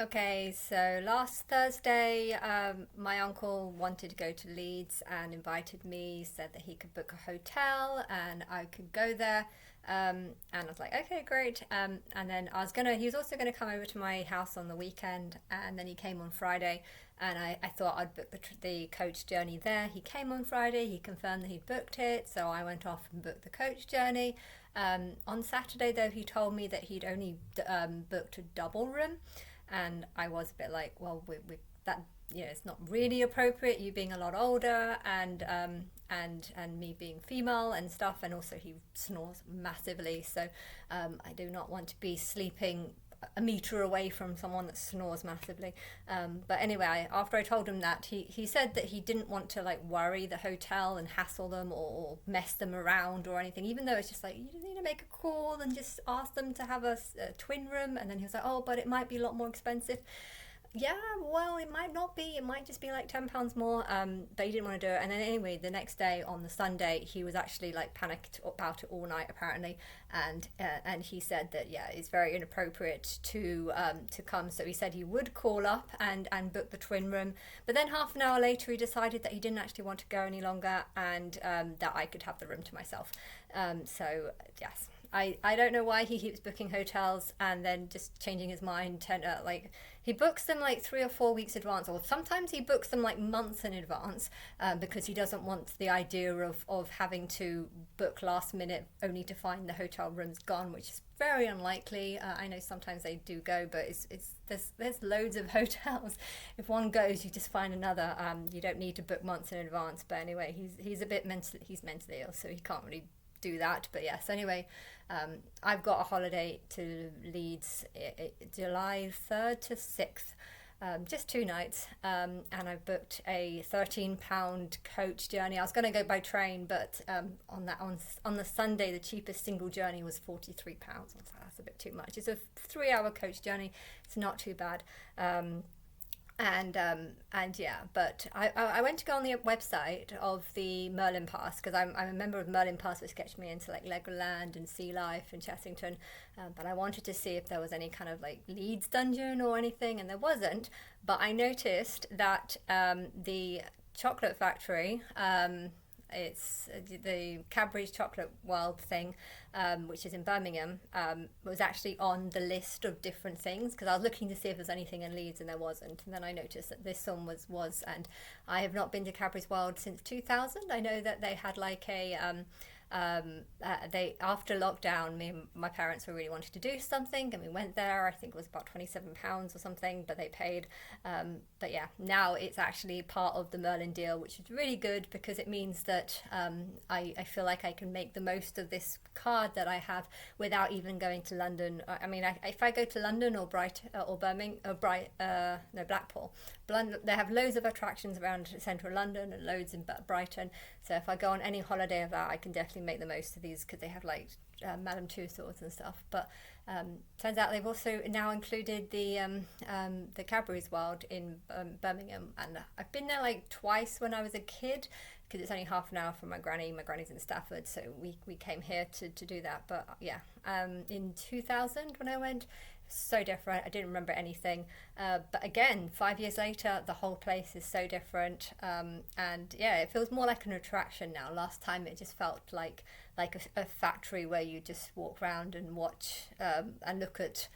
Okay, so last Thursday, my uncle wanted to go to Leeds and invited me, said that he could book a hotel and I could go there. And I was like, okay, great. And then he was also gonna come over to my house on the weekend, and then he came on Friday, and I thought I'd book the coach journey there. He came on Friday, he confirmed that he'd booked it, so I went off and booked the coach journey. On Saturday, though, he told me that he'd only booked a double room, and I was a bit like, well, we that it's not really appropriate. You being a lot older, and me being female and stuff, and also he snores massively, so I do not want to be sleeping a meter away from someone that snores massively. But anyway, after I told him that, he said that he didn't want to like worry the hotel and hassle them or mess them around or anything, even though it's just like you just need to make a call and just ask them to have a twin room. And then he was like, oh, but it might be a lot more expensive. Yeah, well, it might not be. It might just be like £10 more. But he didn't want to do it. And then anyway, the next day on the Sunday, he was actually like panicked about it all night apparently, and he said that yeah, it's very inappropriate to come. So he said he would call up and book the twin room. But then half an hour later, he decided that he didn't actually want to go any longer, and that I could have the room to myself. So yes. I don't know why he keeps booking hotels and then just changing his mind. Like he books them like 3 or 4 weeks advance, or sometimes he books them like months in advance, because he doesn't want the idea of having to book last minute only to find the hotel rooms gone, which is very unlikely. I know sometimes they do go, but there's loads of hotels. If one goes, you just find another. You don't need to book months in advance. But anyway, he's a bit mentally ill, so he can't really do that. But yes, anyway, I've got a holiday to Leeds, July 3rd to 6th, just 2 nights, and I've booked a £13 coach journey. I was going to go by train, but on the Sunday, the cheapest single journey was £43. So that's a bit too much. It's a 3-hour coach journey. It's not too bad. And yeah, but I went to go on the website of the Merlin Pass, because I'm a member of Merlin Pass, which gets me into like Legoland and Sea Life and Chessington. But I wanted to see if there was any kind of like Leeds dungeon or anything, and there wasn't. But I noticed that the chocolate factory, it's the Cadbury's Chocolate World thing, which is in Birmingham, was actually on the list of different things, because I was looking to see if there's anything in Leeds and there wasn't. And then I noticed that this one was, and I have not been to Cadbury's World since 2000. I know that they had like they after lockdown, me and my parents were really wanting to do something, and we went there. I think it was about £27 or something, but they paid. But yeah, now it's actually part of the Merlin deal, which is really good, because it means that I feel like I can make the most of this card that I have without even going to London. I mean, if I go to London or or Birmingham or no, Blackpool, they have loads of attractions around central London and loads in Brighton. So if I go on any holiday of that, I can definitely make the most of these, because they have like Madame Tussauds and stuff. But turns out they've also now included the Cadbury's World in Birmingham, and I've been there like twice when I was a kid, because it's only half an hour from my granny. My granny's in Stafford, so we came here to do that. But yeah, in 2000 when I went, so different. I didn't remember anything. But again, 5 years later, the whole place is so different. And yeah, it feels more like an attraction now. Last time it just felt like a factory where you just walk around and watch and look at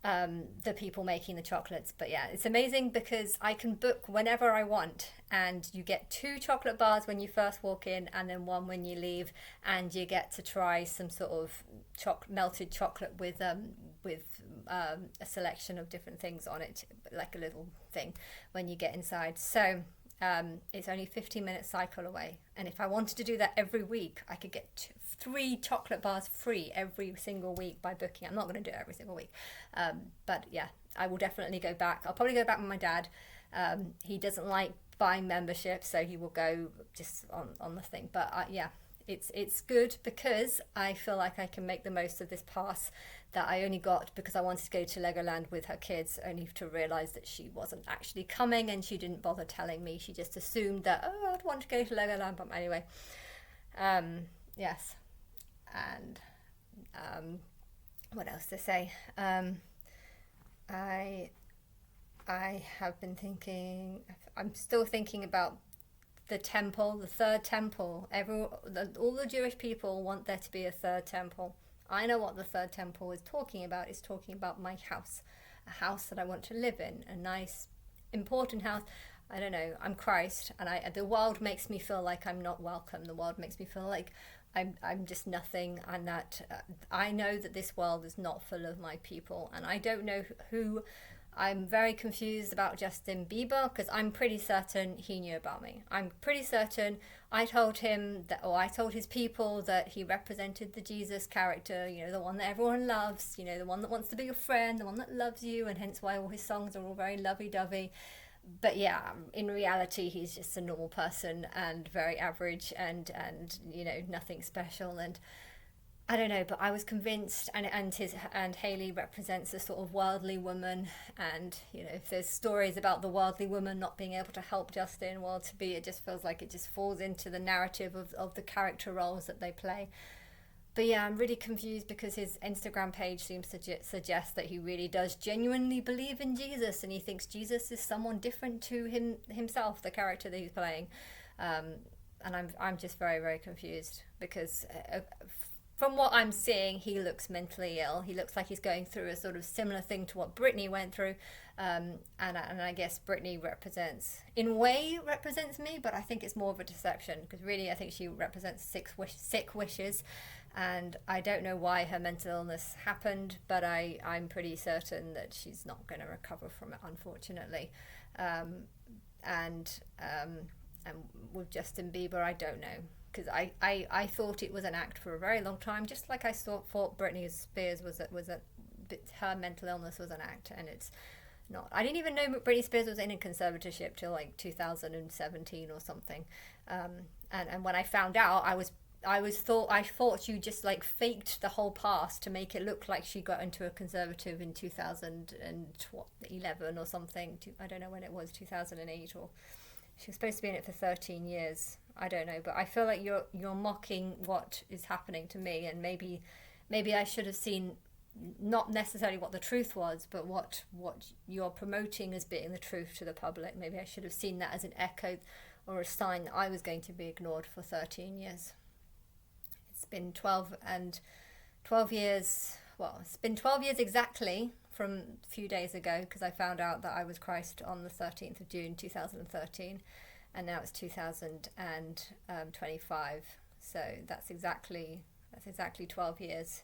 the people making the chocolates. But yeah, it's amazing because I can book whenever I want, and you get 2 chocolate bars when you first walk in, and then one when you leave, and you get to try some sort of melted chocolate with a selection of different things on it, like a little thing when you get inside. So it's only 15-minute cycle away, and if I wanted to do that every week, I could get 3 chocolate bars free every single week by booking. I'm not going to do it every single week, but yeah, I will definitely go back. I'll probably go back with my dad. He doesn't like buying memberships, so he will go just on the thing. But yeah, it's good because I feel like I can make the most of this pass that I only got because I wanted to go to Legoland with her kids, only to realise that she wasn't actually coming, and she didn't bother telling me. She just assumed that, oh, I'd want to go to Legoland. But anyway, yes. And what else to say? I I have been thinking, I'm still thinking about the temple, the third temple. All the Jewish people want there to be a third temple. I know what the third temple is talking about. It's talking about my house, a house that I want to live in, a nice, important house. I don't know. I'm Christ, and the world makes me feel like I'm not welcome. The world makes me feel like I'm just nothing, and that I know that this world is not full of my people, and I don't know who. I'm very confused about Justin Bieber because I'm pretty certain he knew about me. I'm pretty certain I told him that, or I told his people that he represented the Jesus character, you know, the one that everyone loves, you know, the one that wants to be your friend, the one that loves you, and hence why all his songs are all very lovey-dovey. But yeah, in reality, he's just a normal person and very average, and you know, nothing special. And I don't know, but I was convinced, and Hayley represents a sort of worldly woman, and you know, if there's stories about the worldly woman not being able to help Justin, well, to be, it just feels like it just falls into the narrative of the character roles that they play. But yeah, I'm really confused because his Instagram page seems to suggest that he really does genuinely believe in Jesus, and he thinks Jesus is someone different to himself, the character that he's playing. And I'm just very, very confused because from what I'm seeing, he looks mentally ill. He looks like he's going through a sort of similar thing to what Britney went through. And I guess Britney in a way represents me, but I think it's more of a deception because really I think she represents sick wishes. And I don't know why her mental illness happened, but I'm pretty certain that she's not going to recover from it, unfortunately. And with Justin Bieber, I don't know. Because I thought it was an act for a very long time, just like I thought Britney Spears her mental illness was an act, and it's not. I didn't even know Britney Spears was in a conservatorship till like 2017 or something. And when I found out, I thought you just like faked the whole past to make it look like she got into a conservative in 2011 or something. I don't know when it was, 2008, or she was supposed to be in it for 13 years. I don't know, but I feel like you're mocking what is happening to me, and maybe I should have seen not necessarily what the truth was, but what you're promoting as being the truth to the public. Maybe I should have seen that as an echo or a sign that I was going to be ignored for 13 years. It's been 12 years. Well, it's been 12 years exactly from a few days ago, because I found out that I was Christ on the 13th of June 2013, and now it's 2025. So that's exactly 12 years.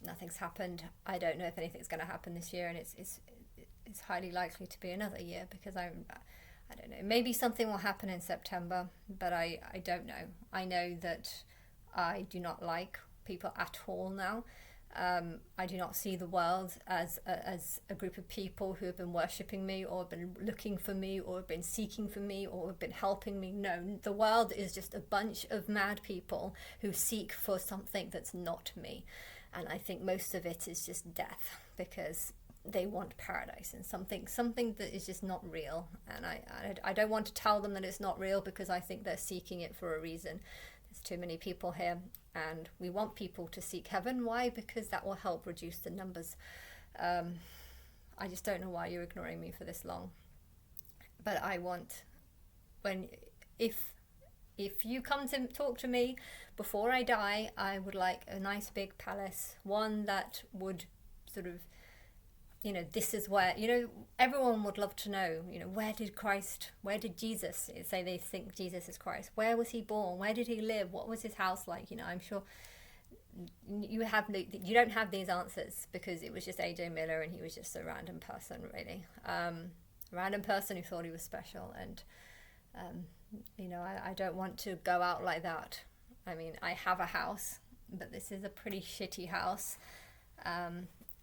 Nothing's happened. I don't know if anything's going to happen this year, and it's highly likely to be another year, because I don't know. Maybe something will happen in September, but I don't know. I know that I do not like people at all now. I do not see the world as a group of people who have been worshipping me, or have been looking for me, or have been seeking for me, or have been helping me. No, the world is just a bunch of mad people who seek for something that's not me. And I think most of it is just death, because they want paradise and something that is just not real. And I don't want to tell them that it's not real, because I think they're seeking it for a reason. There's too many people here, and we want people to seek heaven. Why? Because that will help reduce the numbers. I just don't know why you're ignoring me for this long. But I want, if you come to talk to me before I die, I would like a nice big palace, one that would sort of, this is where, everyone would love to know, where did Jesus, say they think Jesus is Christ, where was he born, where did he live, what was his house like? I'm sure you don't have these answers, because it was just AJ Miller, and he was just a random person, really. A random person who thought he was special, and I don't want to go out like that. I mean, I have a house, but this is a pretty shitty house,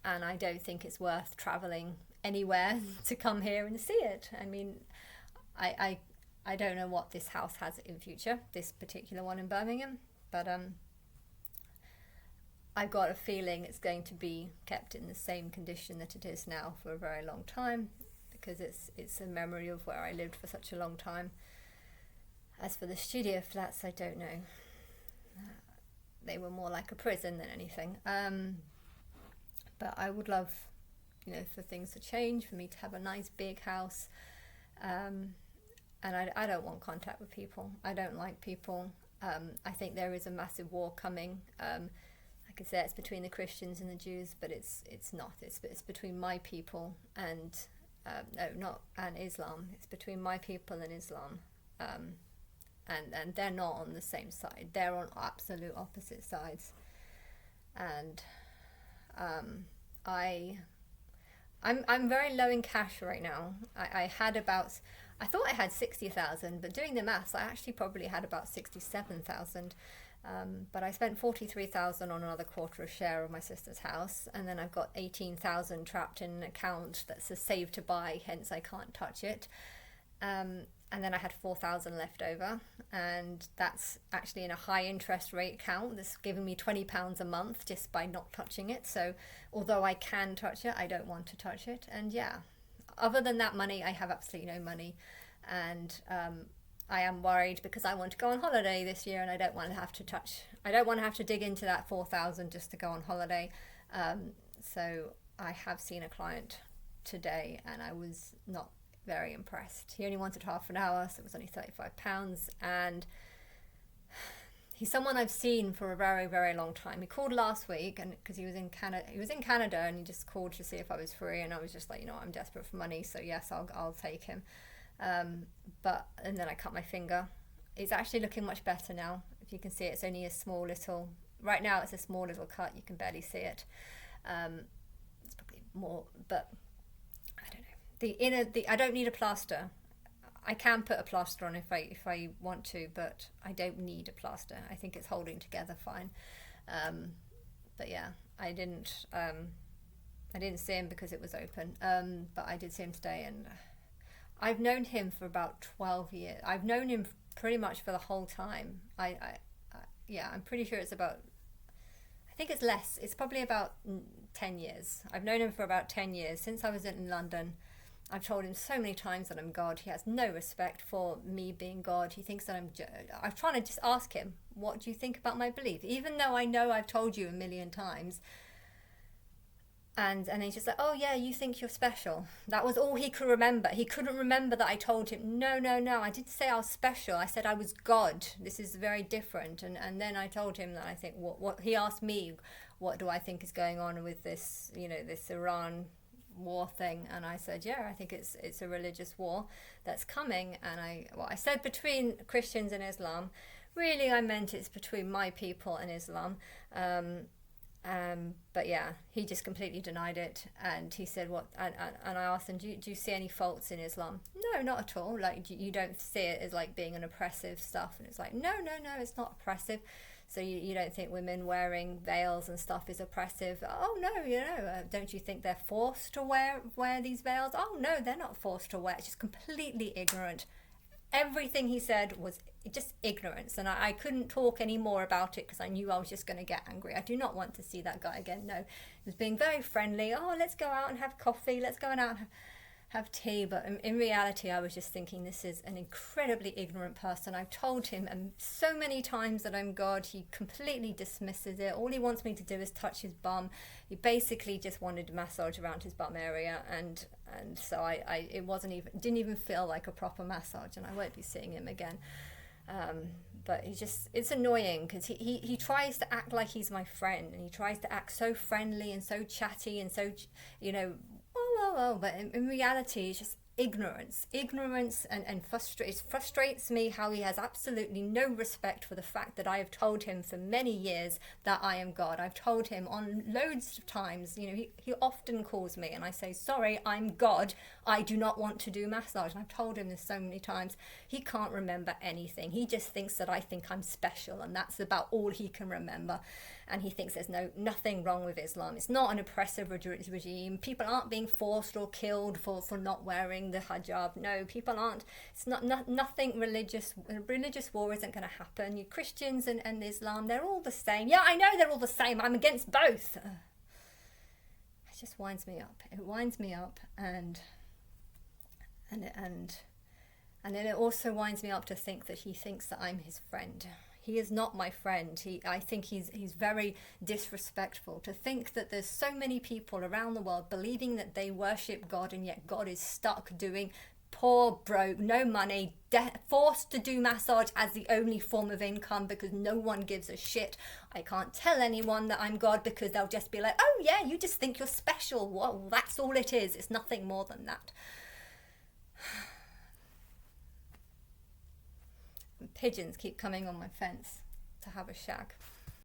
and I don't think it's worth traveling anywhere to come here and see it. I mean, I don't know what this house has in future, this particular one in Birmingham, but I've got a feeling it's going to be kept in the same condition that it is now for a very long time, because it's a memory of where I lived for such a long time. As for the studio flats, I don't know. They were more like a prison than anything. But I would love, for things to change, for me to have a nice big house. And I don't want contact with people. I don't like people. I think there is a massive war coming. Like I said, it's between the Christians and the Jews, but it's not. It's between my people and Islam. It's between my people and Islam. And they're not on the same side. They're on absolute opposite sides. And I'm very low in cash right now. I thought I had 60,000, but doing the maths, I actually probably had about 67,000. But I spent 43,000 on another quarter of share of my sister's house, and then I've got 18,000 trapped in an account that's a save to buy, hence I can't touch it. And then I had 4,000 left over, and that's actually in a high interest rate account that's giving me £20 a month just by not touching it. So although I can touch it, I don't want to touch it. And yeah, other than that money, I have absolutely no money. And I am worried because I want to go on holiday this year, and I don't want to have to dig into that 4,000 just to go on holiday. So I have seen a client today, and I was not very impressed. He only wanted half an hour, so it was only £35, and he's someone I've seen for a very, very long time. He called last week, and because he was in Canada, and he just called to see if I was free, and I was just like, I'm desperate for money, so yes, I'll take him. And then I cut my finger. It's actually looking much better now. If you can see, it's only a small little. Right now, it's a small little cut. You can barely see it. It's probably more, but I don't need a plaster. I can put a plaster on if I want to, but I don't need a plaster. I think it's holding together fine. But yeah, I didn't see him because it was open. But I did see him today, and I've known him for about 12 years. I've known him pretty much for the whole time. I'm pretty sure it's about. I think it's less. It's probably about 10 years. I've known him for about 10 years since I was in London. I've told him so many times that I'm God. He has no respect for me being God. He thinks that I'm trying to just ask him, what do you think about my belief? Even though I know I've told you a million times. And he's just like, oh yeah, you think you're special. That was all he could remember. He couldn't remember that I told him, no, I didn't say I was special. I said I was God. This is very different. And then I told him that I think what he asked me, what do I think is going on with this, this Iran war thing, and I said, yeah, I think it's a religious war that's coming. And I said between Christians and Islam. Really, I meant it's between my people and Islam. But yeah, he just completely denied it, and he said what? And I asked him, do you see any faults in Islam? No, not at all. Like, you don't see it as like being an oppressive stuff. And it's like, no, it's not oppressive. So you don't think women wearing veils and stuff is oppressive? Oh no, don't you think they're forced to wear these veils? Oh no, they're not forced to wear. It's just completely ignorant. Everything he said was just ignorance, and I couldn't talk any more about it because I knew I was just going to get angry. I do not want to see that guy again. No, he was being very friendly. Oh, let's go out and have coffee. Let's go out and have tea. But in reality, I was just thinking, this is an incredibly ignorant person. I've told him so many times that I'm God. He completely dismisses it. All he wants me to do is touch his bum. He basically just wanted a massage around his bum area, and so it didn't even feel like a proper massage, and I won't be seeing him again. But it's annoying because he tries to act like he's my friend, and he tries to act so friendly and so chatty and so, but in reality, it's just ignorance and frustrates me how he has absolutely no respect for the fact that I have told him for many years that I am God. I've told him on loads of times, he often calls me and I say, sorry, I'm God. I do not want to do massage. And I've told him this so many times. He can't remember anything. He just thinks that I think I'm special, and that's about all he can remember. And he thinks there's nothing wrong with Islam. It's not an oppressive regime. People aren't being forced or killed for not wearing the hijab. No, people aren't. It's nothing religious. Religious war isn't going to happen. You Christians and Islam, they're all the same. Yeah, I know they're all the same. I'm against both. It just winds me up. It winds me up, and then it also winds me up to think that he thinks that I'm his friend. He is not my friend. I think he's very disrespectful to think that there's so many people around the world believing that they worship God, and yet God is stuck doing poor, broke, no money, forced to do massage as the only form of income because no one gives a shit. I can't tell anyone that I'm God because they'll just be like, oh yeah, you just think you're special. Well, that's all it is. It's nothing more than that. Pigeons keep coming on my fence to have a shag.